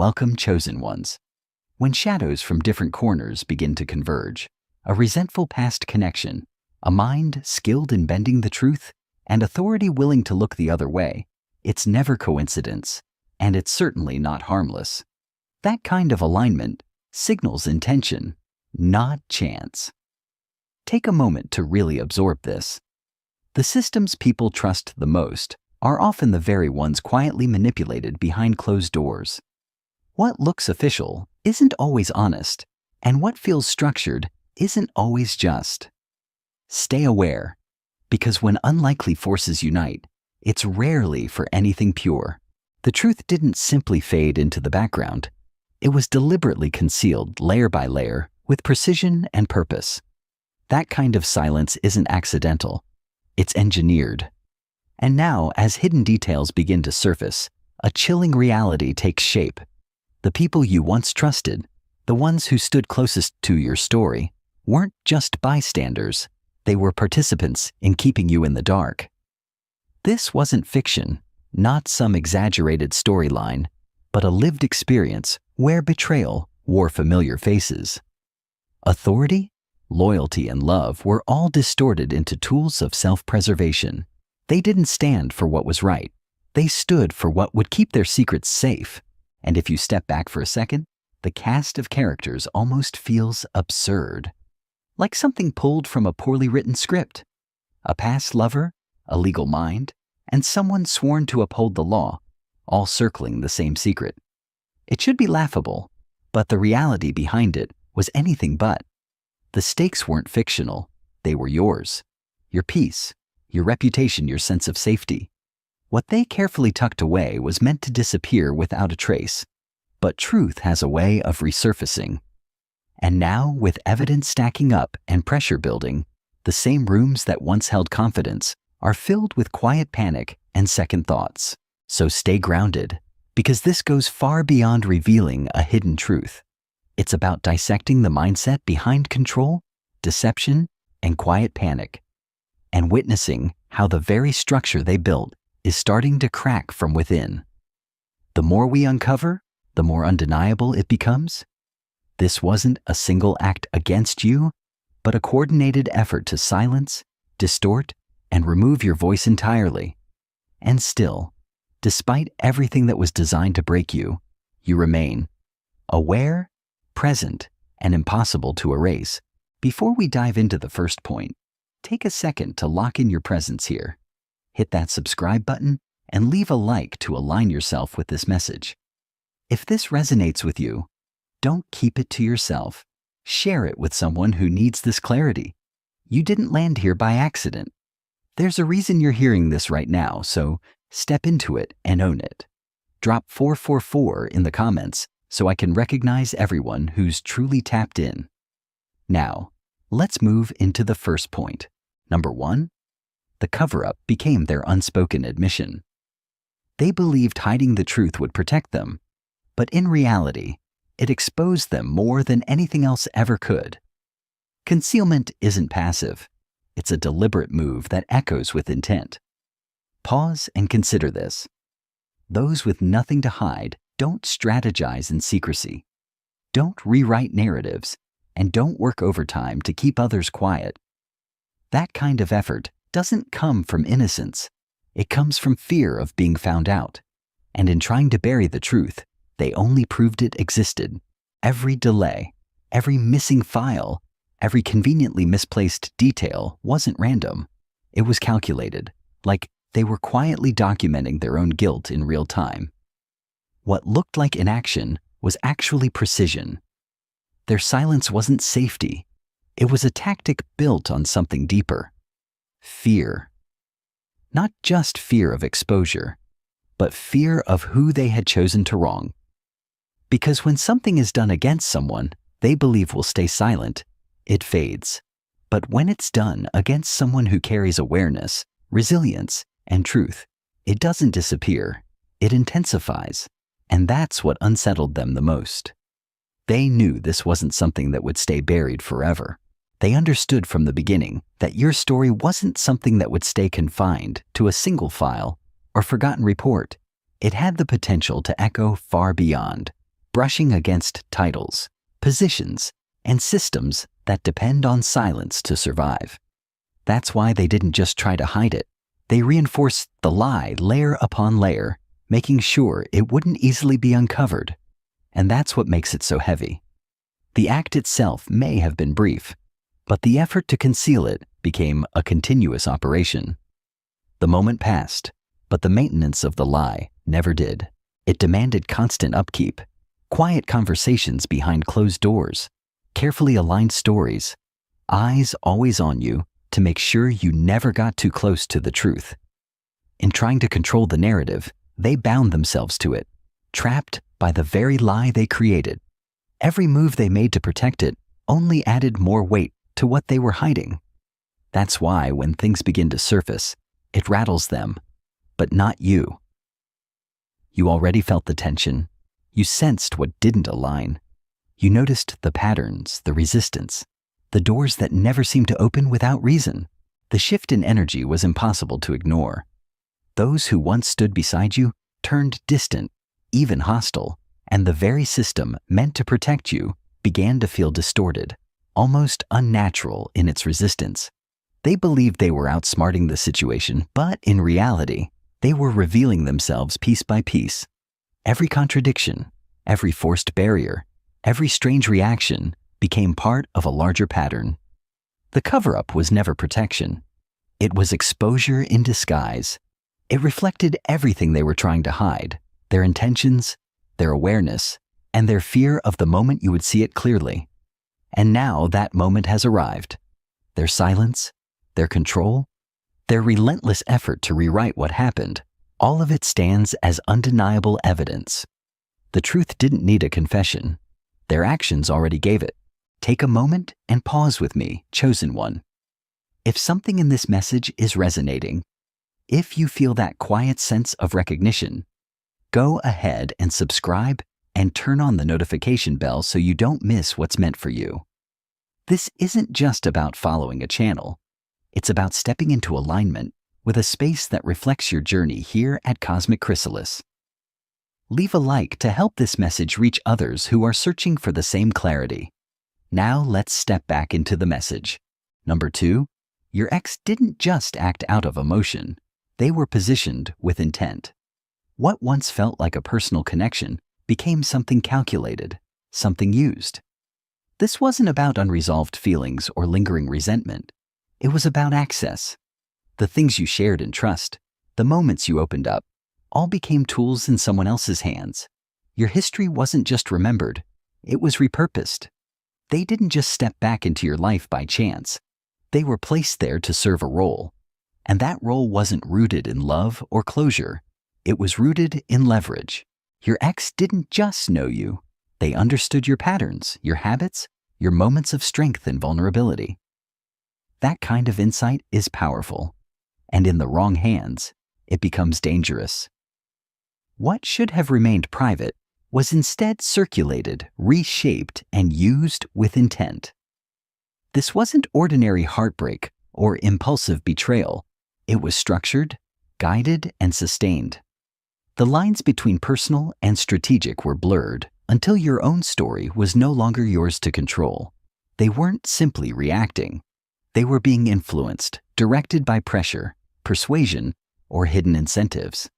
Welcome, chosen ones. When shadows from different corners begin to converge, a resentful past connection, a mind skilled in bending the truth, and authority willing to look the other way, it's never coincidence, and it's certainly not harmless. That kind of alignment signals intention, not chance. Take a moment to really absorb this. The systems people trust the most are often the very ones quietly manipulated behind closed doors. What looks official isn't always honest, and what feels structured isn't always just. Stay aware, because when unlikely forces unite, it's rarely for anything pure. The truth didn't simply fade into the background. It was deliberately concealed layer by layer with precision and purpose. That kind of silence isn't accidental. It's engineered. And now, as hidden details begin to surface, a chilling reality takes shape. The people you once trusted, the ones who stood closest to your story, weren't just bystanders. They were participants in keeping you in the dark. This wasn't fiction, not some exaggerated storyline, but a lived experience where betrayal wore familiar faces. Authority, loyalty, and love were all distorted into tools of self-preservation. They didn't stand for what was right. They stood for what would keep their secrets safe. And if you step back for a second, the cast of characters almost feels absurd. Like something pulled from a poorly written script. A past lover, a legal mind, and someone sworn to uphold the law, all circling the same secret. It should be laughable, but the reality behind it was anything but. The stakes weren't fictional, they were yours. Your peace, your reputation, your sense of safety. What they carefully tucked away was meant to disappear without a trace. But truth has a way of resurfacing. And now, with evidence stacking up and pressure building, the same rooms that once held confidence are filled with quiet panic and second thoughts. So stay grounded, because this goes far beyond revealing a hidden truth. It's about dissecting the mindset behind control, deception, and quiet panic, and witnessing how the very structure they built is starting to crack from within. The more we uncover, the more undeniable it becomes. This wasn't a single act against you, but a coordinated effort to silence, distort, and remove your voice entirely. And still, despite everything that was designed to break you, you remain aware, present, and impossible to erase. Before we dive into the first point, take a second to lock in your presence here. Hit that subscribe button and leave a like to align yourself with this message. If this resonates with you, don't keep it to yourself. Share it with someone who needs this clarity. You didn't land here by accident. There's a reason you're hearing this right now, so step into it and own it. Drop 444 in the comments so I can recognize everyone who's truly tapped in. Now, let's move into the first point. Number 1. The cover-up became their unspoken admission. They believed hiding the truth would protect them, but in reality, it exposed them more than anything else ever could. Concealment isn't passive. It's a deliberate move that echoes with intent. Pause and consider this. Those with nothing to hide don't strategize in secrecy. Don't rewrite narratives, and don't work overtime to keep others quiet. That kind of effort doesn't come from innocence. It comes from fear of being found out. And in trying to bury the truth, they only proved it existed. Every delay, every missing file, every conveniently misplaced detail wasn't random. It was calculated, like they were quietly documenting their own guilt in real time. What looked like inaction was actually precision. Their silence wasn't safety. It was a tactic built on something deeper. Fear. Not just fear of exposure, but fear of who they had chosen to wrong. Because when something is done against someone they believe will stay silent, it fades. But when it's done against someone who carries awareness, resilience, and truth, it doesn't disappear. It intensifies. And that's what unsettled them the most. They knew this wasn't something that would stay buried forever. They understood from the beginning that your story wasn't something that would stay confined to a single file or forgotten report. It had the potential to echo far beyond, brushing against titles, positions, and systems that depend on silence to survive. That's why they didn't just try to hide it. They reinforced the lie layer upon layer, making sure it wouldn't easily be uncovered. And that's what makes it so heavy. The act itself may have been brief, but the effort to conceal it became a continuous operation. The moment passed, but the maintenance of the lie never did. It demanded constant upkeep, quiet conversations behind closed doors, carefully aligned stories, eyes always on you to make sure you never got too close to the truth. In trying to control the narrative, they bound themselves to it, trapped by the very lie they created. Every move they made to protect it only added more weight to what they were hiding. That's why when things begin to surface, it rattles them, but not you. You already felt the tension. You sensed what didn't align. You noticed the patterns, the resistance, the doors that never seemed to open without reason. The shift in energy was impossible to ignore. Those who once stood beside you turned distant, even hostile, and the very system meant to protect you began to feel distorted, almost unnatural in its resistance. They believed they were outsmarting the situation, but in reality, they were revealing themselves piece by piece. Every contradiction, every forced barrier, every strange reaction became part of a larger pattern. The cover-up was never protection. It was exposure in disguise. It reflected everything they were trying to hide, their intentions, their awareness, and their fear of the moment you would see it clearly. And now that moment has arrived. Their silence, their control, their relentless effort to rewrite what happened, all of it stands as undeniable evidence. The truth didn't need a confession. Their actions already gave it. Take a moment and pause with me, chosen one. If something in this message is resonating, if you feel that quiet sense of recognition, go ahead and subscribe and turn on the notification bell so you don't miss what's meant for you. This isn't just about following a channel. It's about stepping into alignment with a space that reflects your journey here at Cosmic Chrysalis. Leave a like to help this message reach others who are searching for the same clarity. Now let's step back into the message. Number 2, your ex didn't just act out of emotion. They were positioned with intent. What once felt like a personal connection became something calculated, something used. This wasn't about unresolved feelings or lingering resentment. It was about access. The things you shared in trust, the moments you opened up, all became tools in someone else's hands. Your history wasn't just remembered, it was repurposed. They didn't just step back into your life by chance. They were placed there to serve a role. And that role wasn't rooted in love or closure. It was rooted in leverage. Your ex didn't just know you. They understood your patterns, your habits, your moments of strength and vulnerability. That kind of insight is powerful. And in the wrong hands, it becomes dangerous. What should have remained private was instead circulated, reshaped, and used with intent. This wasn't ordinary heartbreak or impulsive betrayal. It was structured, guided, and sustained. The lines between personal and strategic were blurred until your own story was no longer yours to control. They weren't simply reacting. They were being influenced, directed by pressure, persuasion, or hidden incentives.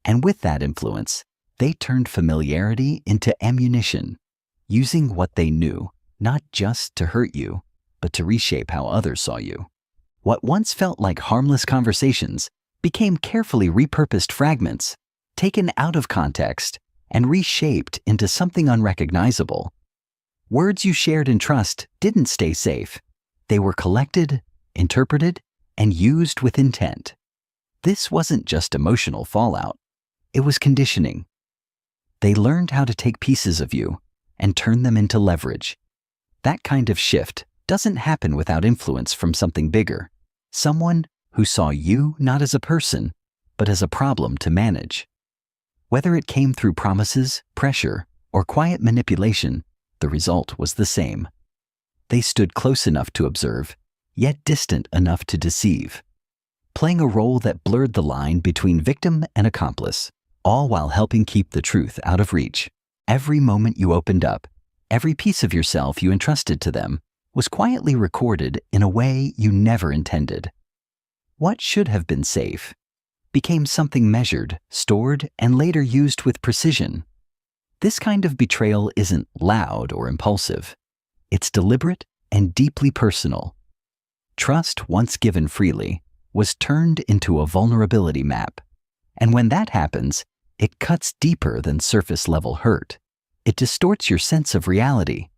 And with that influence, they turned familiarity into ammunition, using what they knew, not just to hurt you, but to reshape how others saw you. What once felt like harmless conversations became carefully repurposed fragments, taken out of context, and reshaped into something unrecognizable. Words you shared in trust didn't stay safe. They were collected, interpreted, and used with intent. This wasn't just emotional fallout. It was conditioning. They learned how to take pieces of you and turn them into leverage. That kind of shift doesn't happen without influence from something bigger, someone who saw you not as a person, but as a problem to manage. Whether it came through promises, pressure, or quiet manipulation, the result was the same. They stood close enough to observe, yet distant enough to deceive, playing a role that blurred the line between victim and accomplice, all while helping keep the truth out of reach. Every moment you opened up, every piece of yourself you entrusted to them, was quietly recorded in a way you never intended. What should have been safe became something measured, stored, and later used with precision. This kind of betrayal isn't loud or impulsive. It's deliberate and deeply personal. Trust, once given freely, was turned into a vulnerability map. And when that happens, it cuts deeper than surface-level hurt. It distorts your sense of reality.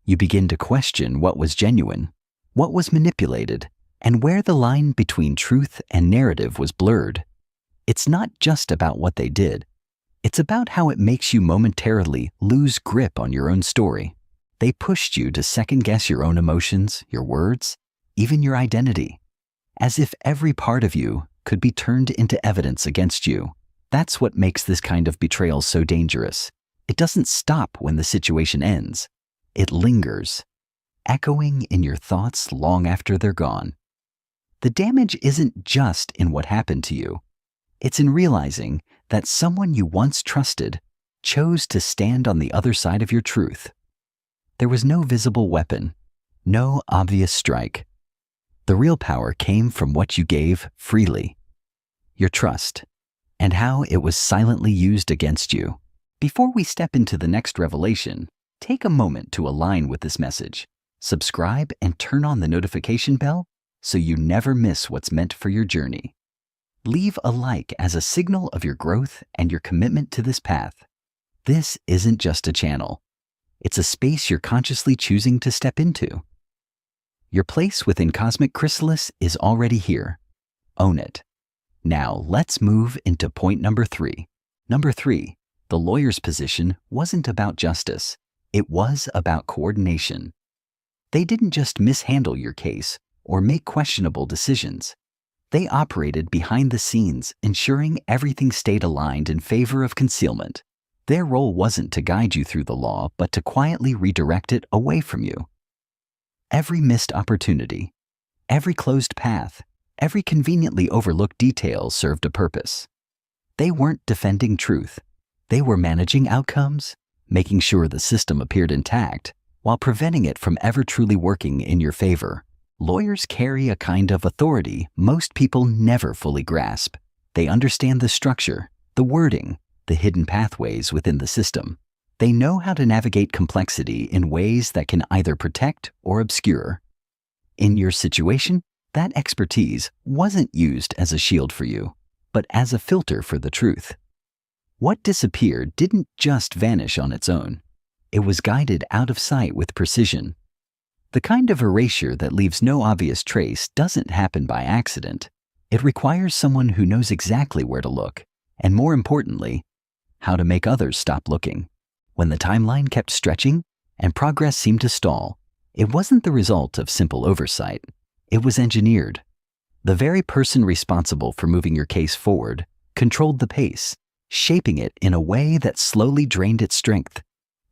You begin to question what was genuine, what was manipulated, and where the line between truth and narrative was blurred. It's not just about what they did. It's about how it makes you momentarily lose grip on your own story. They pushed you to second-guess your own emotions, your words, even your identity, as if every part of you could be turned into evidence against you. That's what makes this kind of betrayal so dangerous. It doesn't stop when the situation ends. It lingers, echoing in your thoughts long after they're gone. The damage isn't just in what happened to you. It's in realizing that someone you once trusted chose to stand on the other side of your truth. There was no visible weapon, no obvious strike. The real power came from what you gave freely, your trust, and how it was silently used against you. Before we step into the next revelation, take a moment to align with this message. Subscribe and turn on the notification bell so you never miss what's meant for your journey. Leave a like as a signal of your growth and your commitment to this path. This isn't just a channel. It's a space you're consciously choosing to step into. Your place within Cosmic Chrysalis is already here. Own it. Now let's move into point number 3. Number 3, the lawyer's position wasn't about justice. It was about coordination. They didn't just mishandle your case or make questionable decisions. They operated behind the scenes, ensuring everything stayed aligned in favor of concealment. Their role wasn't to guide you through the law, but to quietly redirect it away from you. Every missed opportunity, every closed path, every conveniently overlooked detail served a purpose. They weren't defending truth. They were managing outcomes, making sure the system appeared intact, while preventing it from ever truly working in your favor. Lawyers carry a kind of authority most people never fully grasp. They understand the structure, the wording, the hidden pathways within the system. They know how to navigate complexity in ways that can either protect or obscure. In your situation, that expertise wasn't used as a shield for you, but as a filter for the truth. What disappeared didn't just vanish on its own. It was guided out of sight with precision. The kind of erasure that leaves no obvious trace doesn't happen by accident. It requires someone who knows exactly where to look, and more importantly, how to make others stop looking. When the timeline kept stretching and progress seemed to stall, it wasn't the result of simple oversight. It was engineered. The very person responsible for moving your case forward controlled the pace, shaping it in a way that slowly drained its strength.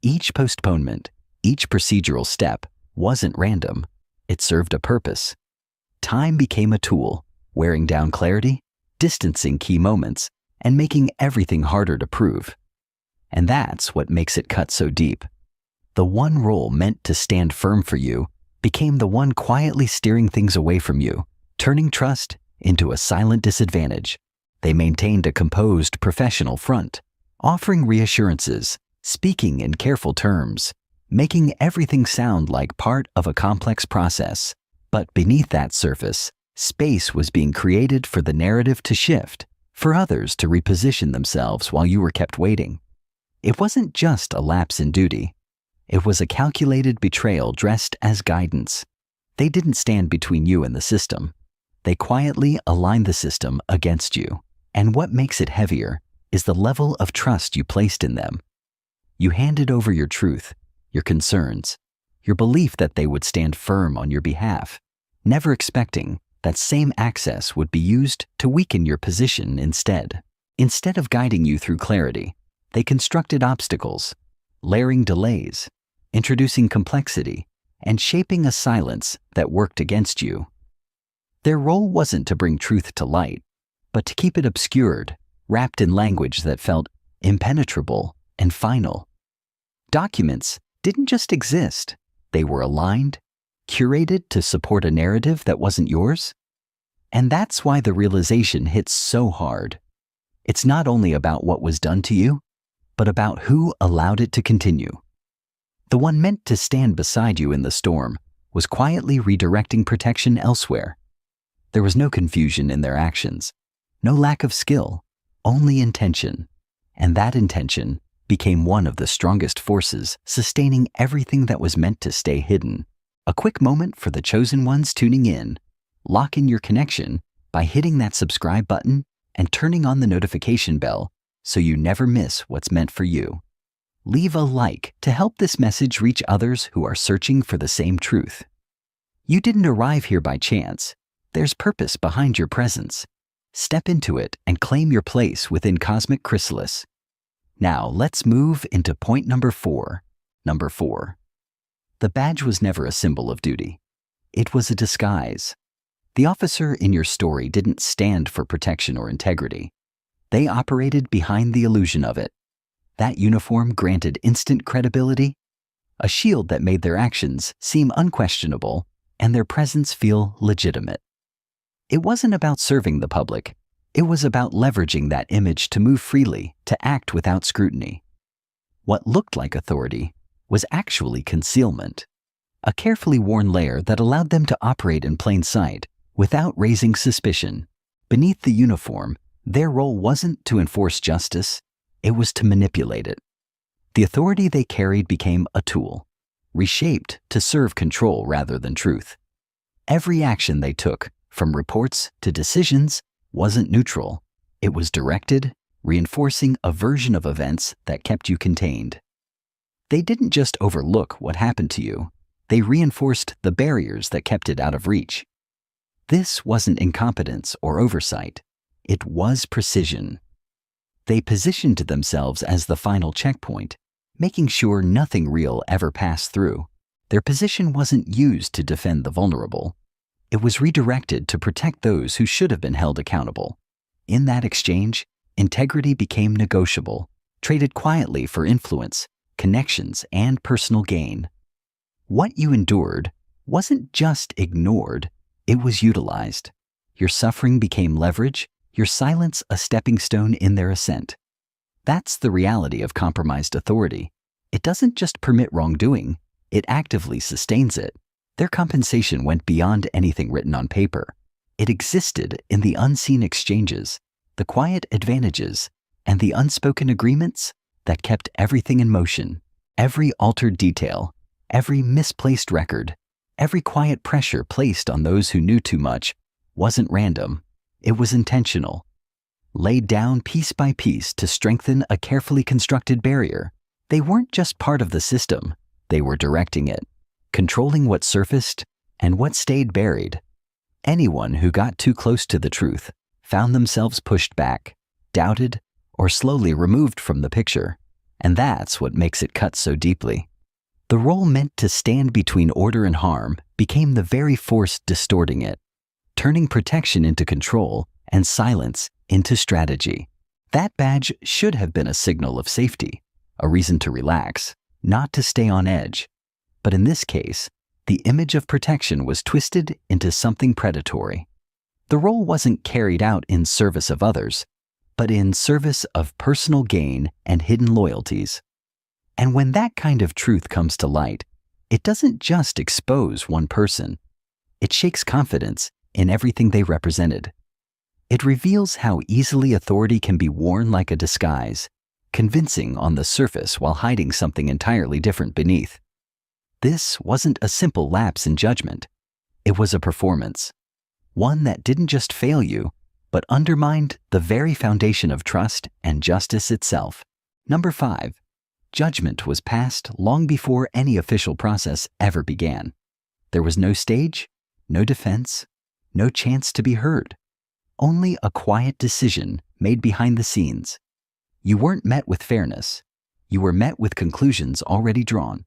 Each postponement, each procedural step, wasn't random. It served a purpose. Time became a tool, wearing down clarity, distancing key moments, and making everything harder to prove. And that's what makes it cut so deep. The one role meant to stand firm for you became the one quietly steering things away from you, turning trust into a silent disadvantage. They maintained a composed, professional front, offering reassurances, speaking in careful terms, making everything sound like part of a complex process. But beneath that surface, space was being created for the narrative to shift, for others to reposition themselves while you were kept waiting. It wasn't just a lapse in duty. It was a calculated betrayal dressed as guidance. They didn't stand between you and the system. They quietly aligned the system against you. And what makes it heavier is the level of trust you placed in them. You handed over your truth, your concerns, your belief that they would stand firm on your behalf, never expecting that same access would be used to weaken your position instead. Instead of guiding you through clarity, they constructed obstacles, layering delays, introducing complexity, and shaping a silence that worked against you. Their role wasn't to bring truth to light, but to keep it obscured, wrapped in language that felt impenetrable and final. Documents didn't just exist. They were aligned, curated to support a narrative that wasn't yours. And that's why the realization hits so hard. It's not only about what was done to you, but about who allowed it to continue. The one meant to stand beside you in the storm was quietly redirecting protection elsewhere. There was no confusion in their actions, no lack of skill, only intention. And that intention became one of the strongest forces sustaining everything that was meant to stay hidden. A quick moment for the chosen ones tuning in. Lock in your connection by hitting that subscribe button and turning on the notification bell so you never miss what's meant for you. Leave a like to help this message reach others who are searching for the same truth. You didn't arrive here by chance. There's purpose behind your presence. Step into it and claim your place within Cosmic Chrysalis. Now let's move into point number 4. Number 4. The badge was never a symbol of duty. It was a disguise. The officer in your story didn't stand for protection or integrity. They operated behind the illusion of it. That uniform granted instant credibility, a shield that made their actions seem unquestionable and their presence feel legitimate. It wasn't about serving the public. It was about leveraging that image to move freely, to act without scrutiny. What looked like authority was actually concealment, a carefully worn layer that allowed them to operate in plain sight without raising suspicion. Beneath the uniform, their role wasn't to enforce justice, it was to manipulate it. The authority they carried became a tool, reshaped to serve control rather than truth. Every action they took, from reports to decisions, wasn't neutral. It was directed, reinforcing a version of events that kept you contained. They didn't just overlook what happened to you, they reinforced the barriers that kept it out of reach. This wasn't incompetence or oversight, it was precision. They positioned themselves as the final checkpoint, making sure nothing real ever passed through. Their position wasn't used to defend the vulnerable. It was redirected to protect those who should have been held accountable. In that exchange, integrity became negotiable, traded quietly for influence, connections, and personal gain. What you endured wasn't just ignored, it was utilized. Your suffering became leverage, your silence a stepping stone in their ascent. That's the reality of compromised authority. It doesn't just permit wrongdoing, it actively sustains it. Their compensation went beyond anything written on paper. It existed in the unseen exchanges, the quiet advantages, and the unspoken agreements that kept everything in motion. Every altered detail, every misplaced record, every quiet pressure placed on those who knew too much wasn't random. It was intentional, laid down piece by piece to strengthen a carefully constructed barrier. They weren't just part of the system, they were directing it, controlling what surfaced and what stayed buried. Anyone who got too close to the truth found themselves pushed back, doubted, or slowly removed from the picture. And that's what makes it cut so deeply. The role meant to stand between order and harm became the very force distorting it, turning protection into control and silence into strategy. That badge should have been a signal of safety, a reason to relax, not to stay on edge. But in this case, the image of protection was twisted into something predatory. The role wasn't carried out in service of others, but in service of personal gain and hidden loyalties. And when that kind of truth comes to light, it doesn't just expose one person. It shakes confidence in everything they represented. It reveals how easily authority can be worn like a disguise, convincing on the surface while hiding something entirely different beneath. This wasn't a simple lapse in judgment. It was a performance, one that didn't just fail you, but undermined the very foundation of trust and justice itself. Number 5. Judgment was passed long before any official process ever began. There was no stage, no defense, no chance to be heard. Only a quiet decision made behind the scenes. You weren't met with fairness. You were met with conclusions already drawn.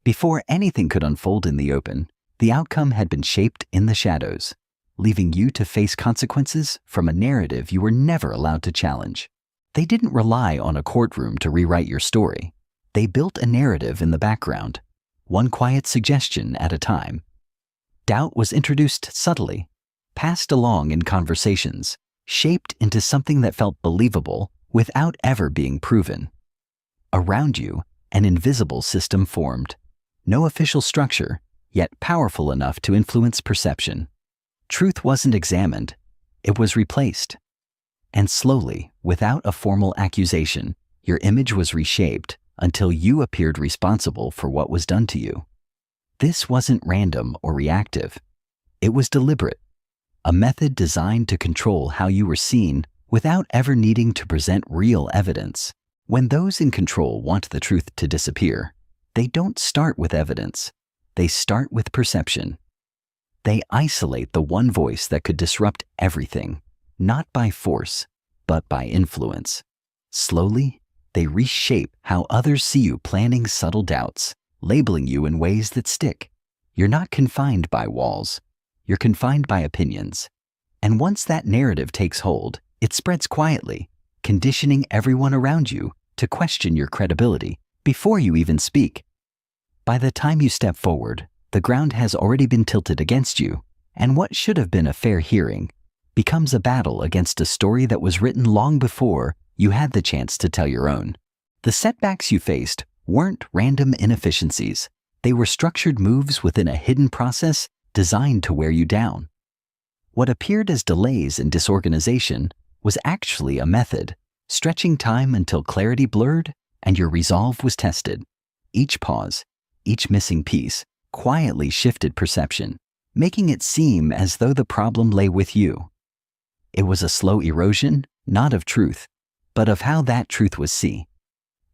Before anything could unfold in the open, the outcome had been shaped in the shadows, leaving you to face consequences from a narrative you were never allowed to challenge. They didn't rely on a courtroom to rewrite your story. They built a narrative in the background, one quiet suggestion at a time. Doubt was introduced subtly, passed along in conversations, shaped into something that felt believable without ever being proven. Around you, an invisible system formed. No official structure, yet powerful enough to influence perception. Truth wasn't examined, it was replaced. And slowly, without a formal accusation, your image was reshaped until you appeared responsible for what was done to you. This wasn't random or reactive. It was deliberate, a method designed to control how you were seen without ever needing to present real evidence. When those in control want the truth to disappear, they don't start with evidence. They start with perception. They isolate the one voice that could disrupt everything, not by force, but by influence. Slowly, they reshape how others see you, planting subtle doubts, labeling you in ways that stick. You're not confined by walls. You're confined by opinions. And once that narrative takes hold, it spreads quietly, conditioning everyone around you to question your credibility before you even speak. By the time you step forward, the ground has already been tilted against you, and what should have been a fair hearing becomes a battle against a story that was written long before you had the chance to tell your own. The setbacks you faced weren't random inefficiencies. They were structured moves within a hidden process designed to wear you down. What appeared as delays and disorganization was actually a method, stretching time until clarity blurred and your resolve was tested. Each pause, each missing piece, quietly shifted perception, making it seem as though the problem lay with you. It was a slow erosion, not of truth, but of how that truth was seen.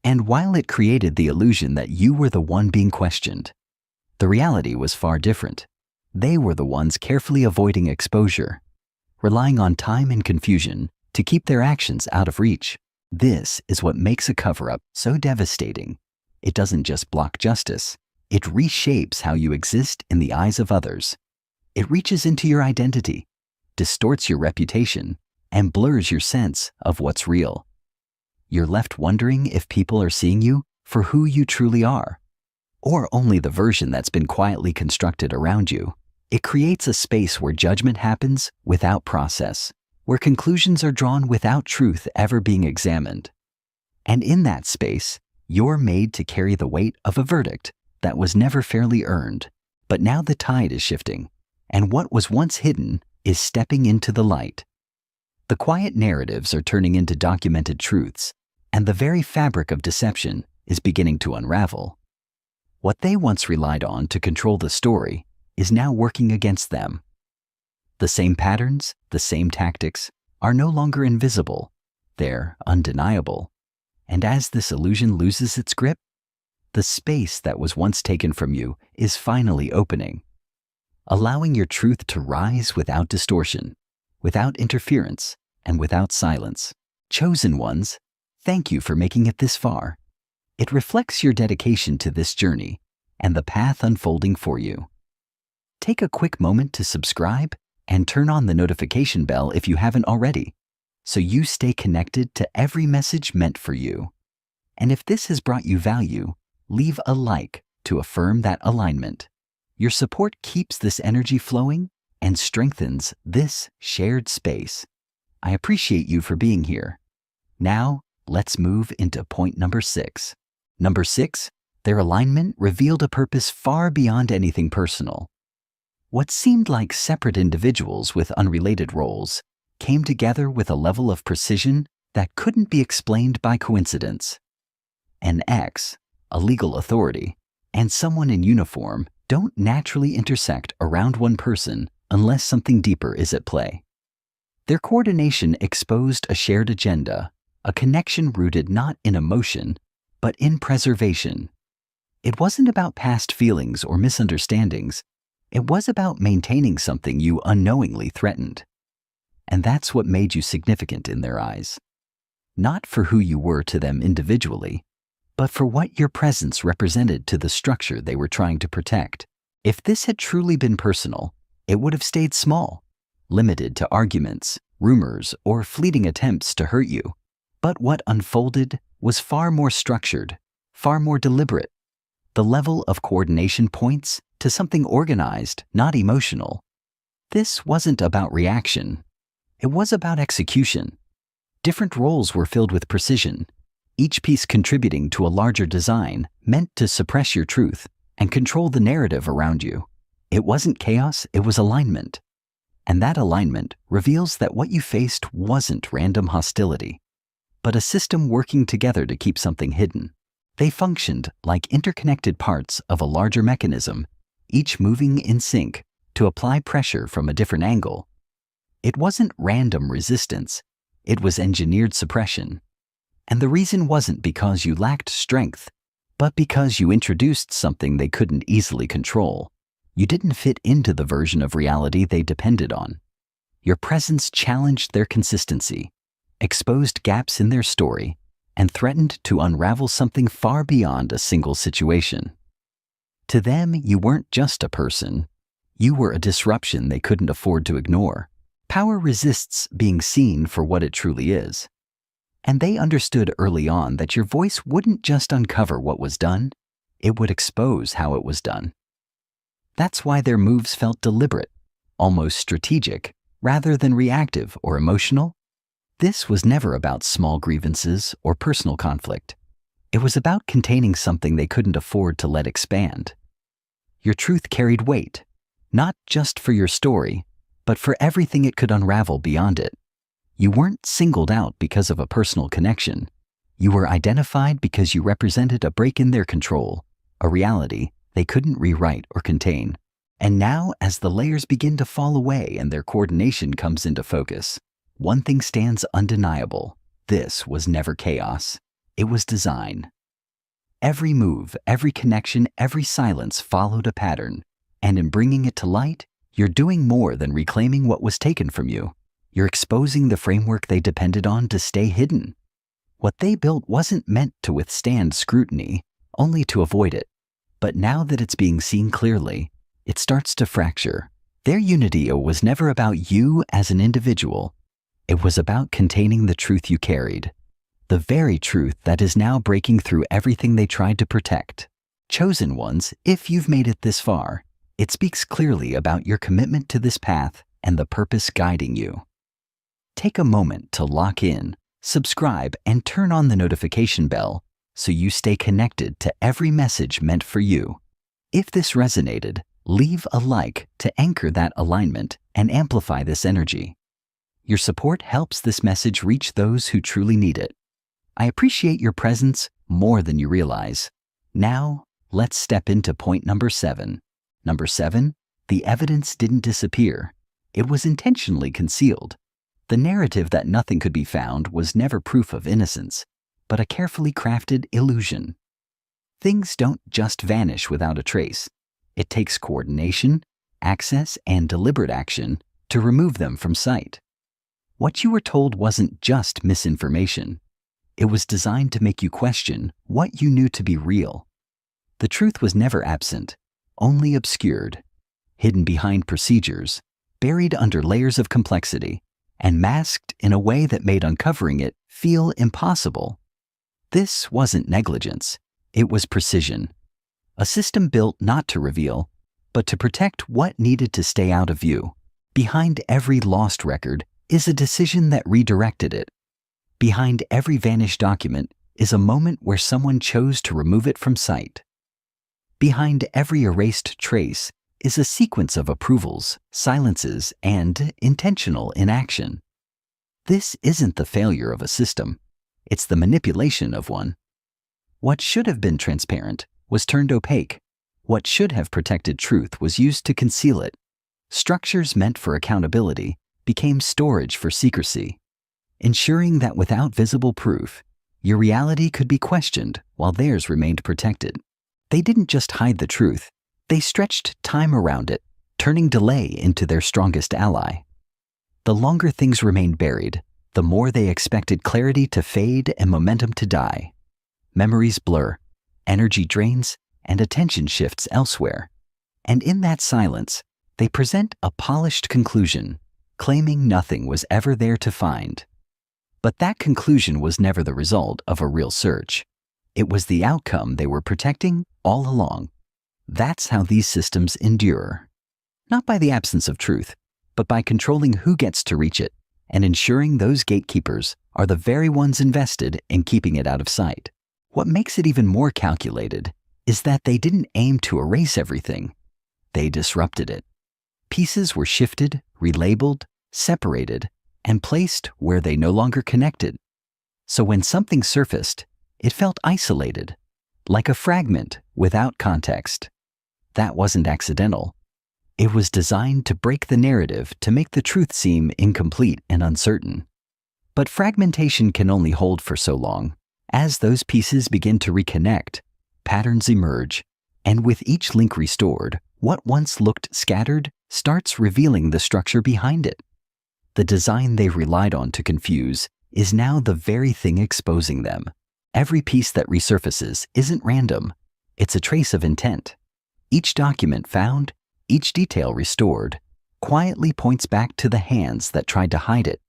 And while it created the illusion that you were the one being questioned, the reality was far different. They were the ones carefully avoiding exposure, relying on time and confusion to keep their actions out of reach. This is what makes a cover-up so devastating. It doesn't just block justice, it reshapes how you exist in the eyes of others. It reaches into your identity, distorts your reputation, and blurs your sense of what's real. You're left wondering if people are seeing you for who you truly are, or only the version that's been quietly constructed around you. It creates a space where judgment happens without process, where conclusions are drawn without truth ever being examined. And in that space, you're made to carry the weight of a verdict that was never fairly earned. But now the tide is shifting, and what was once hidden is stepping into the light. The quiet narratives are turning into documented truths, and the very fabric of deception is beginning to unravel. What they once relied on to control the story is now working against them. The same patterns, the same tactics, are no longer invisible. They're undeniable. And as this illusion loses its grip, the space that was once taken from you is finally opening, allowing your truth to rise without distortion, without interference, and without silence. Chosen ones, thank you for making it this far. It reflects your dedication to this journey and the path unfolding for you. Take a quick moment to subscribe and turn on the notification bell if you haven't already, so you stay connected to every message meant for you. And if this has brought you value, leave a like to affirm that alignment. Your support keeps this energy flowing and strengthens this shared space. I appreciate you for being here. Now, let's move into point number 6. Number 6, their alignment revealed a purpose far beyond anything personal. What seemed like separate individuals with unrelated roles came together with a level of precision that couldn't be explained by coincidence. An X, a legal authority, and someone in uniform don't naturally intersect around one person unless something deeper is at play. Their coordination exposed a shared agenda, a connection rooted not in emotion, but in preservation. It wasn't about past feelings or misunderstandings. It was about maintaining something you unknowingly threatened. And that's what made you significant in their eyes. Not for who you were to them individually, but for what your presence represented to the structure they were trying to protect. If this had truly been personal, it would have stayed small, limited to arguments, rumors, or fleeting attempts to hurt you. But what unfolded was far more structured, far more deliberate. The level of coordination points to something organized, not emotional. This wasn't about reaction. It was about execution. Different roles were filled with precision, each piece contributing to a larger design meant to suppress your truth and control the narrative around you. It wasn't chaos, it was alignment. And that alignment reveals that what you faced wasn't random hostility, but a system working together to keep something hidden. They functioned like interconnected parts of a larger mechanism, each moving in sync to apply pressure from a different angle. It wasn't random resistance, it was engineered suppression. And the reason wasn't because you lacked strength, but because you introduced something they couldn't easily control. You didn't fit into the version of reality they depended on. Your presence challenged their consistency, exposed gaps in their story, and threatened to unravel something far beyond a single situation. To them, you weren't just a person. You were a disruption they couldn't afford to ignore. Power resists being seen for what it truly is. And they understood early on that your voice wouldn't just uncover what was done, it would expose how it was done. That's why their moves felt deliberate, almost strategic, rather than reactive or emotional. This was never about small grievances or personal conflict. It was about containing something they couldn't afford to let expand. Your truth carried weight, not just for your story, but for everything it could unravel beyond it. You weren't singled out because of a personal connection. You were identified because you represented a break in their control, a reality they couldn't rewrite or contain. And now, as the layers begin to fall away and their coordination comes into focus, one thing stands undeniable. This was never chaos. It was design. Every move, every connection, every silence followed a pattern. And in bringing it to light, you're doing more than reclaiming what was taken from you. You're exposing the framework they depended on to stay hidden. What they built wasn't meant to withstand scrutiny, only to avoid it. But now that it's being seen clearly, it starts to fracture. Their unity was never about you as an individual. It was about containing the truth you carried, the very truth that is now breaking through everything they tried to protect. Chosen ones, if you've made it this far, it speaks clearly about your commitment to this path and the purpose guiding you. Take a moment to lock in, subscribe, and turn on the notification bell so you stay connected to every message meant for you. If this resonated, leave a like to anchor that alignment and amplify this energy. Your support helps this message reach those who truly need it. I appreciate your presence more than you realize. Now, let's step into point number 7. Number 7, the evidence didn't disappear. It was intentionally concealed. The narrative that nothing could be found was never proof of innocence, but a carefully crafted illusion. Things don't just vanish without a trace. It takes coordination, access, and deliberate action to remove them from sight. What you were told wasn't just misinformation. It was designed to make you question what you knew to be real. The truth was never absent, only obscured, hidden behind procedures, buried under layers of complexity, and masked in a way that made uncovering it feel impossible. This wasn't negligence, it was precision. A system built not to reveal, but to protect what needed to stay out of view. Behind every lost record is a decision that redirected it. Behind every vanished document is a moment where someone chose to remove it from sight. Behind every erased trace is a sequence of approvals, silences, and intentional inaction. This isn't the failure of a system, it's the manipulation of one. What should have been transparent was turned opaque. What should have protected truth was used to conceal it. Structures meant for accountability became storage for secrecy, ensuring that without visible proof, your reality could be questioned while theirs remained protected. They didn't just hide the truth, they stretched time around it, turning delay into their strongest ally. The longer things remained buried, the more they expected clarity to fade and momentum to die. Memories blur, energy drains, and attention shifts elsewhere. And in that silence, they present a polished conclusion, claiming nothing was ever there to find. But that conclusion was never the result of a real search. It was the outcome they were protecting all along. That's how these systems endure. Not by the absence of truth, but by controlling who gets to reach it and ensuring those gatekeepers are the very ones invested in keeping it out of sight. What makes it even more calculated is that they didn't aim to erase everything. They disrupted it. Pieces were shifted, relabeled, separated, and placed where they no longer connected. So when something surfaced, it felt isolated, like a fragment without context. That wasn't accidental. It was designed to break the narrative to make the truth seem incomplete and uncertain. But fragmentation can only hold for so long. As those pieces begin to reconnect, patterns emerge, and with each link restored, what once looked scattered starts revealing the structure behind it. The design they relied on to confuse is now the very thing exposing them. Every piece that resurfaces isn't random. It's a trace of intent. Each document found, each detail restored, quietly points back to the hands that tried to hide it.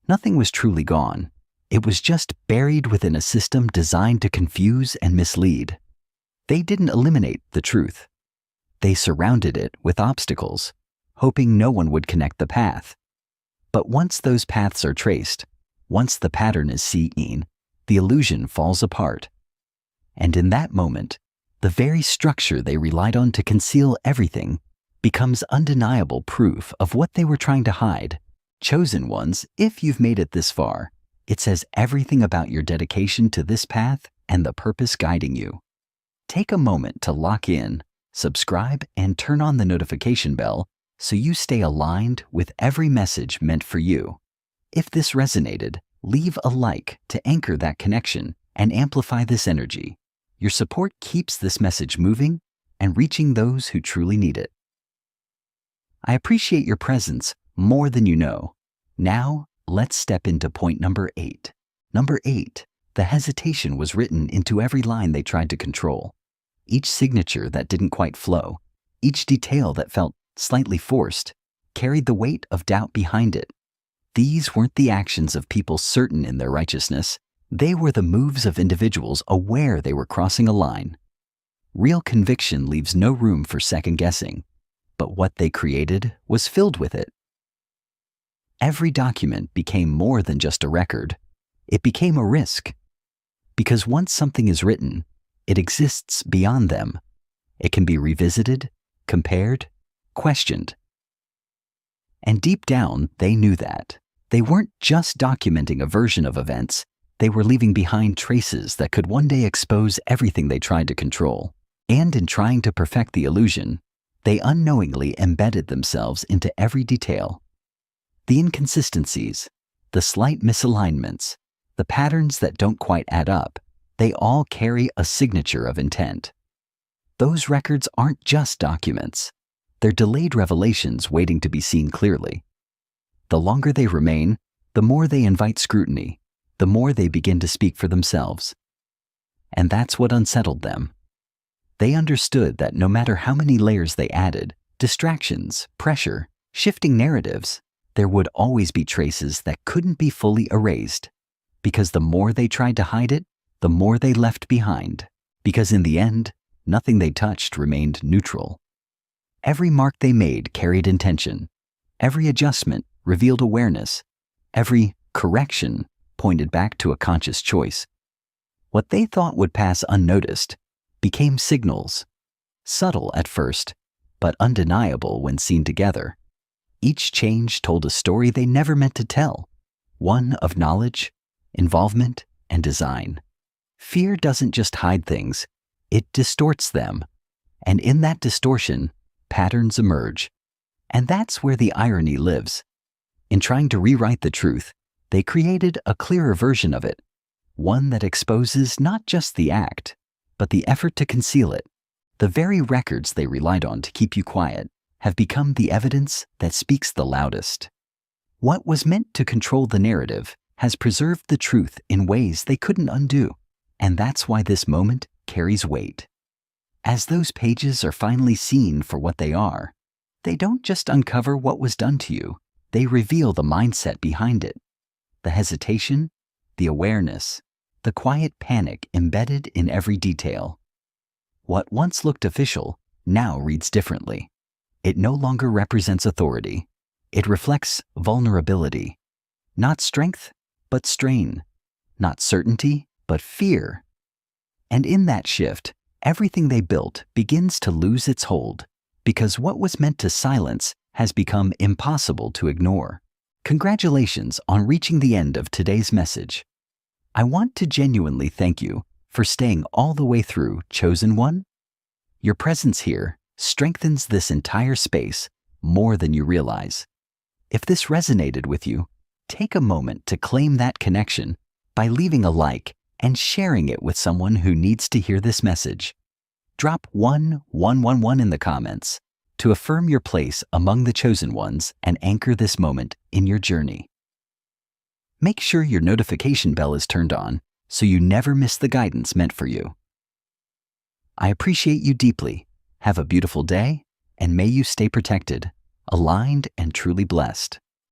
Nothing was truly gone. It was just buried within a system designed to confuse and mislead. They didn't eliminate the truth. They surrounded it with obstacles, hoping no one would connect the path. But once those paths are traced, once the pattern is seen, the illusion falls apart. And in that moment, the very structure they relied on to conceal everything becomes undeniable proof of what they were trying to hide. Chosen ones, if you've made it this far, it says everything about your dedication to this path and the purpose guiding you. Take a moment to lock in, subscribe, and turn on the notification bell so you stay aligned with every message meant for you. If this resonated, leave a like to anchor that connection and amplify this energy. Your support keeps this message moving and reaching those who truly need it. I appreciate your presence more than you know. Now, let's step into point number 8. Number 8, the hesitation was written into every line they tried to control. Each signature that didn't quite flow, each detail that felt slightly forced, carried the weight of doubt behind it. These weren't the actions of people certain in their righteousness. They were the moves of individuals aware they were crossing a line. Real conviction leaves no room for second guessing, but what they created was filled with it. Every document became more than just a record. It became a risk. Because once something is written, it exists beyond them. It can be revisited, compared, questioned. And deep down, they knew that. They weren't just documenting a version of events. They were leaving behind traces that could one day expose everything they tried to control. And in trying to perfect the illusion, they unknowingly embedded themselves into every detail. The inconsistencies, the slight misalignments, the patterns that don't quite add up, they all carry a signature of intent. Those records aren't just documents. They're delayed revelations waiting to be seen clearly. The longer they remain, the more they invite scrutiny, the more they begin to speak for themselves. And that's what unsettled them. They understood that no matter how many layers they added, distractions, pressure, shifting narratives, there would always be traces that couldn't be fully erased. Because the more they tried to hide it, the more they left behind. Because in the end, nothing they touched remained neutral. Every mark they made carried intention. Every adjustment revealed awareness. Every correction pointed back to a conscious choice. What they thought would pass unnoticed became signals, subtle at first, but undeniable when seen together. Each change told a story they never meant to tell, one of knowledge, involvement, and design. Fear doesn't just hide things, it distorts them. And in that distortion, patterns emerge. And that's where the irony lives. In trying to rewrite the truth, they created a clearer version of it, one that exposes not just the act, but the effort to conceal it. The very records they relied on to keep you quiet have become the evidence that speaks the loudest. What was meant to control the narrative has preserved the truth in ways they couldn't undo, and that's why this moment carries weight. As those pages are finally seen for what they are, they don't just uncover what was done to you, they reveal the mindset behind it. The hesitation, the awareness, the quiet panic embedded in every detail. What once looked official now reads differently. It no longer represents authority. It reflects vulnerability. Not strength, but strain. Not certainty, but fear. And in that shift, everything they built begins to lose its hold, because what was meant to silence has become impossible to ignore. Congratulations on reaching the end of today's message. I want to genuinely thank you for staying all the way through, Chosen One. Your presence here strengthens this entire space more than you realize. If this resonated with you, take a moment to claim that connection by leaving a like and sharing it with someone who needs to hear this message. Drop 1111 in the comments to affirm your place among the chosen ones and anchor this moment in your journey. Make sure your notification bell is turned on so you never miss the guidance meant for you. I appreciate you deeply. Have a beautiful day, and may you stay protected, aligned, and truly blessed.